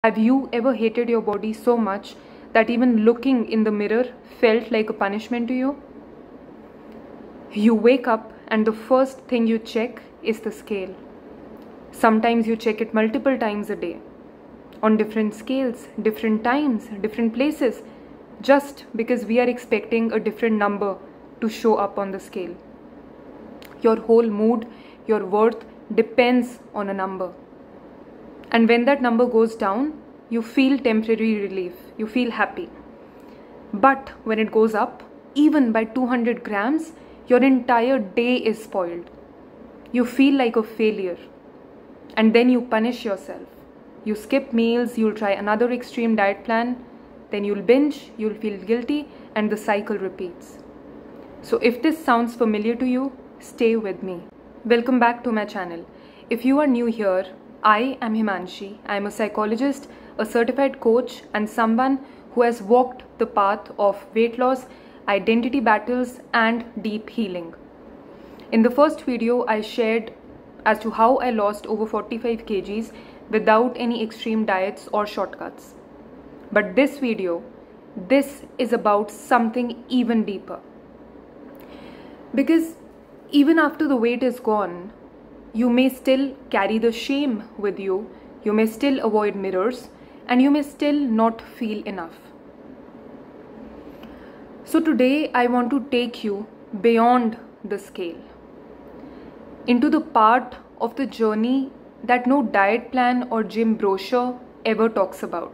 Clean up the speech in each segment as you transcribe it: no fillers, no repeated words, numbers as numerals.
Have you ever hated your body so much that even looking in the mirror felt like a punishment to you? You wake up and the first thing you check is the scale. Sometimes you check it multiple times a day, on different scales, different times, different places, just because we are expecting a different number to show up on the scale. Your whole mood, your worth depends on a number. And when that number goes down, you feel temporary relief, you feel happy. But when it goes up, even by 200 grams, your entire day is spoiled. You feel like a failure. And then you punish yourself. You skip meals, you'll try another extreme diet plan, then you'll binge, you'll feel guilty, and the cycle repeats. So if this sounds familiar to you, stay with me. Welcome back to my channel. If you are new here, I am Himanshi. I am a psychologist, a certified coach, and someone who has walked the path of weight loss, identity battles, and deep healing. In the first video, I shared as to how I lost over 45 kgs without any extreme diets or shortcuts. But this video, this is about something even deeper. Because even after the weight is gone, you may still carry the shame with you, you may still avoid mirrors, and you may still not feel enough. So today I want to take you beyond the scale, into the part of the journey that no diet plan or gym brochure ever talks about.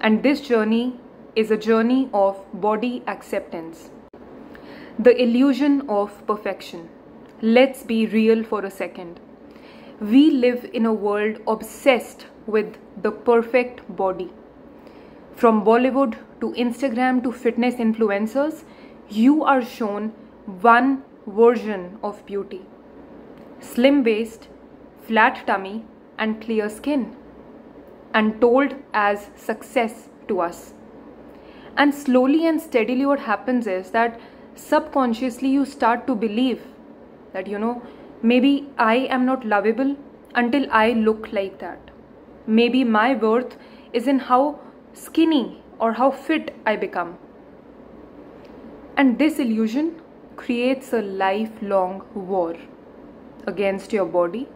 And this journey is a journey of body acceptance. The illusion of perfection. Let's be real for a second. We live in a world obsessed with the perfect body. From Bollywood to Instagram to fitness influencers, you are shown one version of beauty. Slim waist, flat tummy, and clear skin. And told as success to us. And slowly and steadily what happens is that subconsciously you start to believe that, maybe I am not lovable until I look like that. Maybe my worth is in how skinny or how fit I become. And this illusion creates a lifelong war against your body,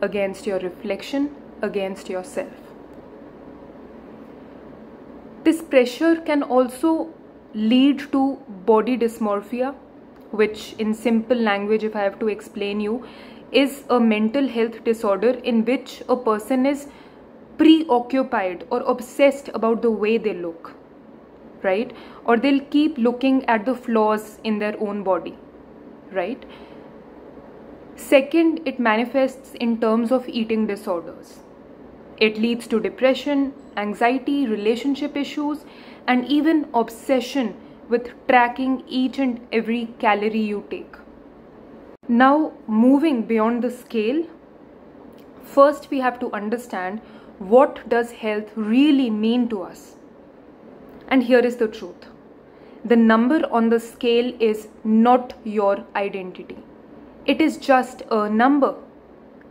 against your reflection, against yourself. This pressure can also lead to body dysmorphia, which in simple language, if I have to explain you, is a mental health disorder in which a person is preoccupied or obsessed about the way they look, right? Or they'll keep looking at the flaws in their own body, right? Second, it manifests in terms of eating disorders. It leads to depression, anxiety, relationship issues, and even obsession with tracking each and every calorie you take. Now, moving beyond the scale, first we have to understand what does health really mean to us. And here is the truth. The number on the scale is not your identity. It is just a number.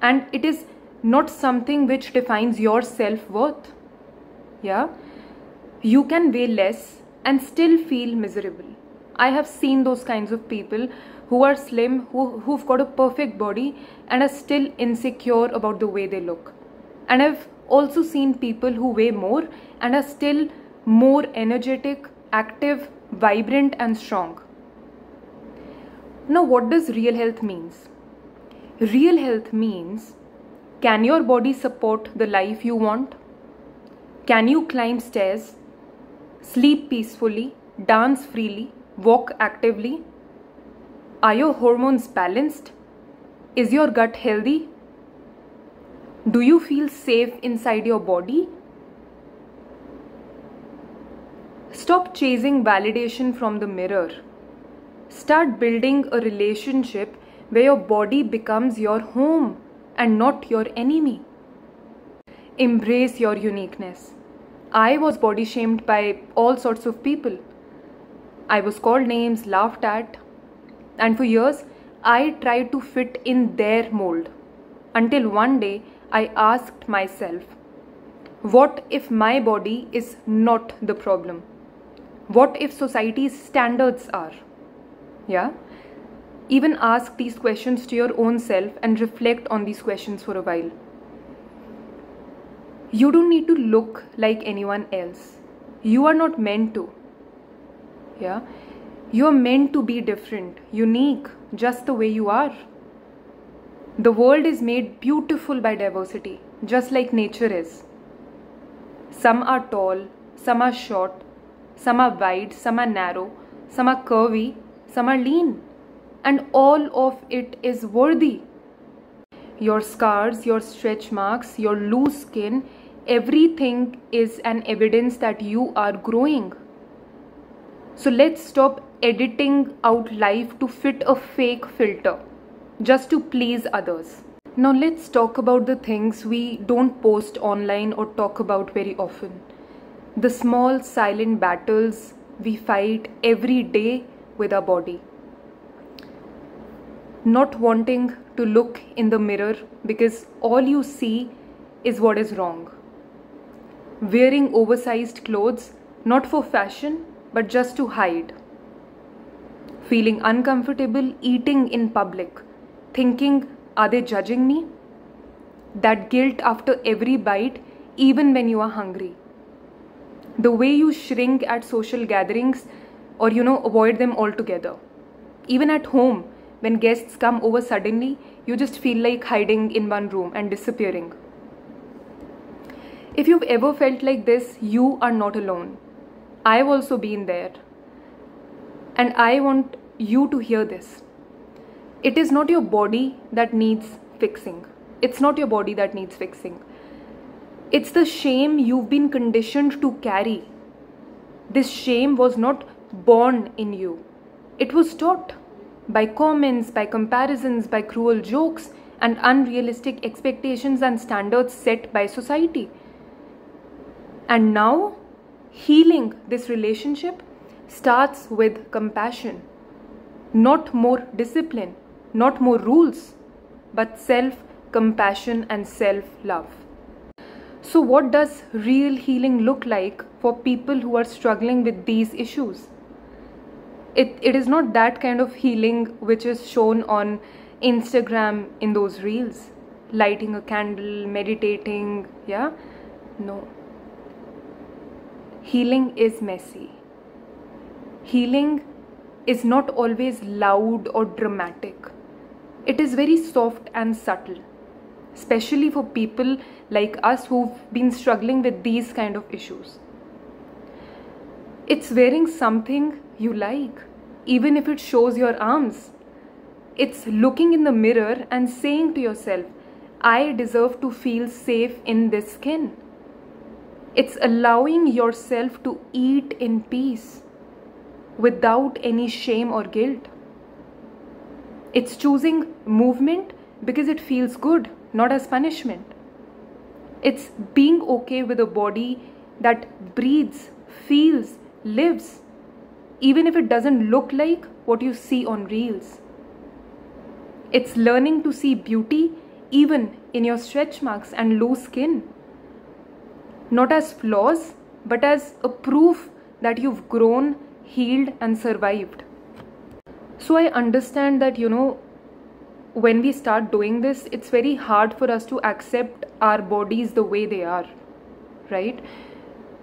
And it is not something which defines your self-worth. Yeah? You can weigh less and still feel miserable. I have seen those kinds of people who are slim, who've got a perfect body and are still insecure about the way they look. And I've also seen people who weigh more and are still more energetic, active, vibrant and strong. Now, what does real health means? Real health means, can your body support the life you want? Can you climb stairs, sleep peacefully, dance freely, walk actively? Are your hormones balanced? Is your gut healthy? Do you feel safe inside your body? Stop chasing validation from the mirror. Start building a relationship where your body becomes your home and not your enemy. Embrace your uniqueness. I was body shamed by all sorts of people. I was called names, laughed at, and for years I tried to fit in their mold until one day I asked myself, What if my body is not the problem? What if society's standards are? Yeah? Even ask these questions to your own self and reflect on these questions for a while. You don't need to look like anyone else. You are not meant to. Yeah? You are meant to be different, unique, just the way you are. The world is made beautiful by diversity, just like nature is. Some are tall, some are short, some are wide, some are narrow, some are curvy, some are lean. And all of it is worthy. Your scars, your stretch marks, your loose skin, everything is an evidence that you are growing. So let's stop editing out life to fit a fake filter, just to please others. Now let's talk about the things we don't post online or talk about very often. The small silent battles we fight every day with our body. Not wanting to look in the mirror because all you see is what is wrong. Wearing oversized clothes not for fashion but just to hide. Feeling uncomfortable eating in public, thinking, are they judging me? That guilt after every bite, even when you are hungry. The way you shrink at social gatherings or avoid them altogether. Even at home, when guests come over suddenly, you just feel like hiding in one room and disappearing. If you've ever felt like this, you are not alone. I've also been there. And I want you to hear this. It is not your body that needs fixing. It's not your body that needs fixing. It's the shame you've been conditioned to carry. This shame was not born in you. It was taught by comments, by comparisons, by cruel jokes, and unrealistic expectations and standards set by society. And now, healing this relationship starts with compassion. Not more discipline, not more rules, but self-compassion and self-love. So what does real healing look like for people who are struggling with these issues? It is not that kind of healing which is shown on Instagram in those reels. Lighting a candle, meditating, yeah? No. Healing is messy. Healing is not always loud or dramatic. It is very soft and subtle, especially for people like us who've been struggling with these kind of issues. It's wearing something you like, even if it shows your arms. It's looking in the mirror and saying to yourself, I deserve to feel safe in this skin. It's allowing yourself to eat in peace without any shame or guilt. It's choosing movement because it feels good, not as punishment. It's being okay with a body that breathes, feels, lives, even if it doesn't look like what you see on reels. It's learning to see beauty even in your stretch marks and loose skin. Not as flaws, but as a proof that you've grown, healed, and survived. So I understand that, when we start doing this, it's very hard for us to accept our bodies the way they are, right?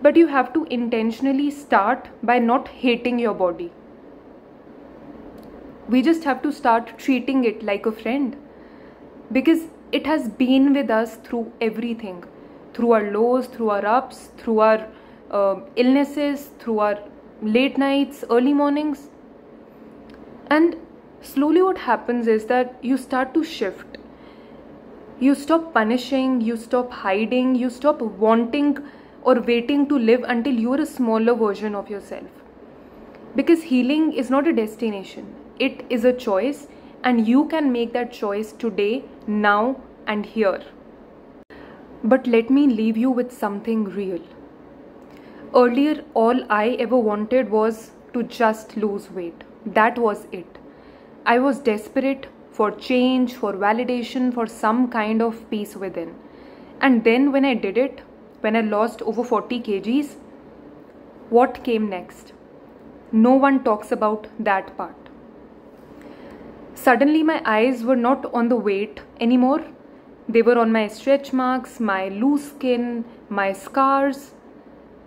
But you have to intentionally start by not hating your body. We just have to start treating it like a friend, because it has been with us through everything, through our lows, through our ups, through our illnesses, through our late nights, early mornings. And slowly what happens is that you start to shift. You stop punishing, you stop hiding, you stop wanting or waiting to live until you are a smaller version of yourself. Because healing is not a destination, it is a choice, and you can make that choice today, now, and here. But let me leave you with something real. Earlier, all I ever wanted was to just lose weight. That was it. I was desperate for change, for validation, for some kind of peace within. And then when I did it, when I lost over 40 kgs, what came next? No one talks about that part. Suddenly my eyes were not on the weight anymore. They were on my stretch marks, my loose skin, my scars,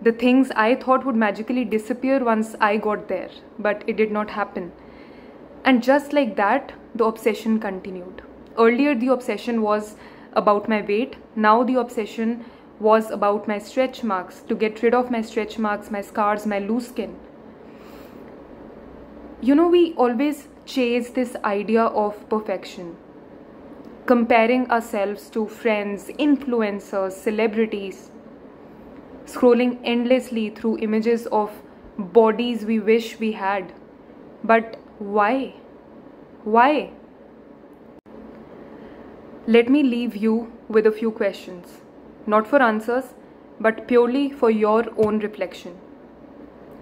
the things I thought would magically disappear once I got there, but it did not happen. And just like that, the obsession continued. Earlier the obsession was about my weight. Now the obsession was about my stretch marks, to get rid of my stretch marks, my scars, my loose skin. You know, we always chase this idea of perfection, comparing ourselves to friends, influencers, celebrities, scrolling endlessly through images of bodies we wish we had. But why? Why? Let me leave you with a few questions, not for answers, but purely for your own reflection.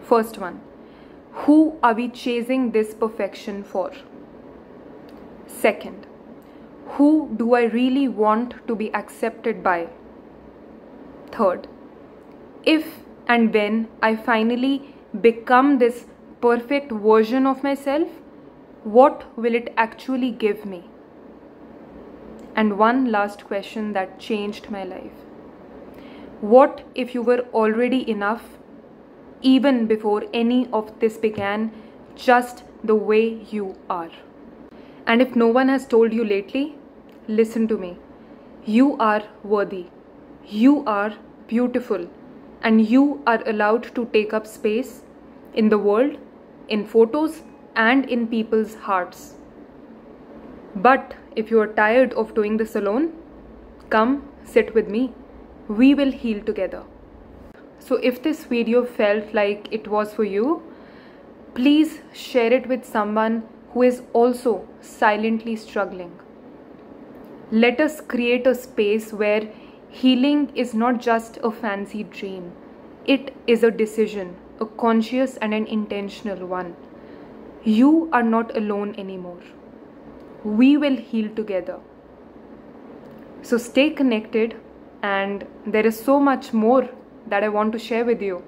First one, who are we chasing this perfection for? Second, who do I really want to be accepted by? Third, if and when I finally become this perfect version of myself, what will it actually give me? And one last question that changed my life. What if you were already enough, even before any of this began, just the way you are? And if no one has told you lately, listen to me. You are worthy. You are beautiful. And you are allowed to take up space in the world, in photos, and in people's hearts. But if you are tired of doing this alone, come sit with me. We will heal together. So if this video felt like it was for you, please share it with someone who is also silently struggling. Let us create a space where healing is not just a fancy dream. It is a decision, a conscious and an intentional one. You are not alone anymore. We will heal together. So stay connected, and there is so much more that I want to share with you.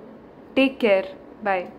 Take care. Bye.